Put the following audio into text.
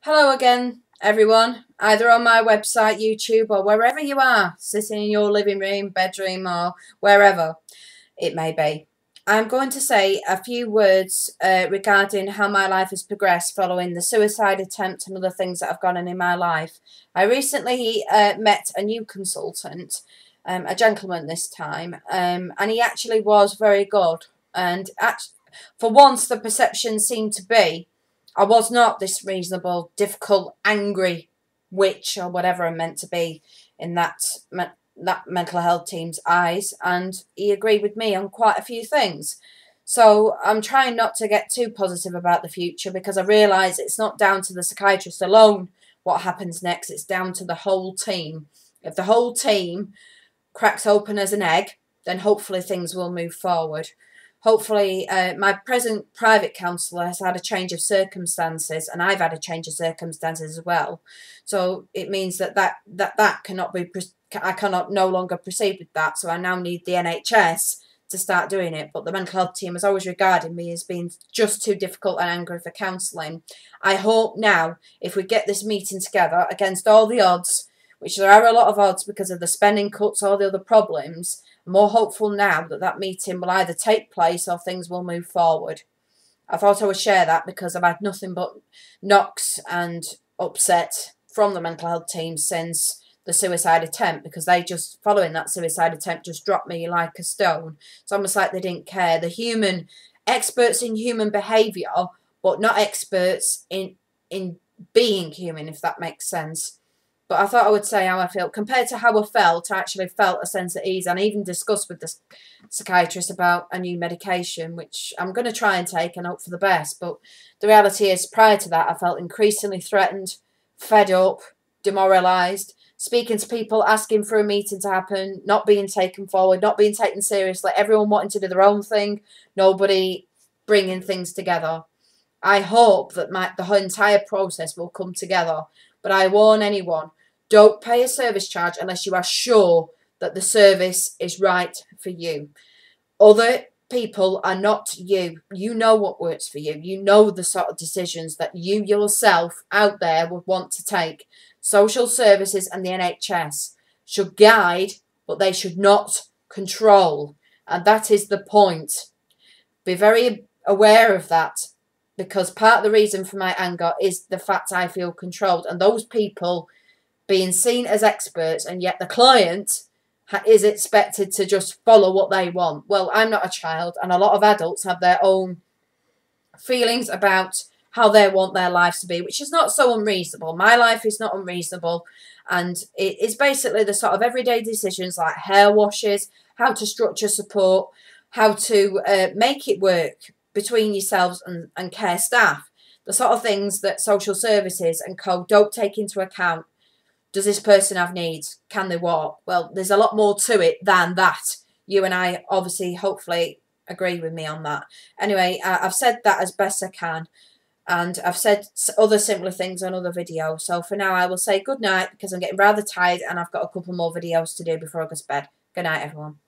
Hello again, everyone, either on my website, YouTube, or wherever you are, sitting in your living room, bedroom, or wherever it may be. I'm going to say a few words regarding how my life has progressed following the suicide attempt and other things that have gone on in my life. I recently met a new consultant, a gentleman this time, and he actually was very good. And for once, the perception seemed to be I was not this reasonable, difficult, angry witch or whatever I'm meant to be in that mental health team's eyes, and he agreed with me on quite a few things. So I'm trying not to get too positive about the future because I realise it's not down to the psychiatrist alone what happens next, it's down to the whole team. If the whole team cracks open as an egg, then hopefully things will move forward. Hopefully, my present private counsellor has had a change of circumstances, and I've had a change of circumstances as well. So it means that cannot be. I cannot no longer proceed with that. So I now need the NHS to start doing it. But the mental health team has always regarded me as being just too difficult and angry for counselling. I hope now, if we get this meeting together against all the odds, which there are a lot of odds because of the spending cuts, all the other problems, I'm more hopeful now that that meeting will either take place or things will move forward. I thought I would share that because I've had nothing but knocks and upset from the mental health team since the suicide attempt, because they just, following that suicide attempt, just dropped me like a stone. It's almost like they didn't care. The experts in human behaviour, but not experts in being human, if that makes sense. But I thought I would say how I felt. Compared to how I felt, I actually felt a sense of ease, and I even discussed with the psychiatrist about a new medication, which I'm going to try and take and hope for the best. But the reality is, prior to that, I felt increasingly threatened, fed up, demoralised, speaking to people, asking for a meeting to happen, not being taken forward, not being taken seriously, everyone wanting to do their own thing, nobody bringing things together. I hope that the whole entire process will come together. But I warn anyone, don't pay a service charge unless you are sure that the service is right for you. Other people are not you. You know what works for you. You know the sort of decisions that you yourself out there would want to take. Social services and the NHS should guide, but they should not control. And that is the point. Be very aware of that, because part of the reason for my anger is the fact I feel controlled, and those people being seen as experts, and yet the client is expected to just follow what they want. Well, I'm not a child, and a lot of adults have their own feelings about how they want their lives to be, which is not so unreasonable. My life is not unreasonable, and it is basically the sort of everyday decisions like hair washes, how to structure support, how to make it work between yourselves and care staff. The sort of things that social services and co don't take into account. Does this person have needs? Can they walk? Well, there's a lot more to it than that. You and I obviously, hopefully, agree with me on that. Anyway, I've said that as best I can. And I've said other similar things on other videos. So for now, I will say good night because I'm getting rather tired and I've got a couple more videos to do before I go to bed. Good night, everyone.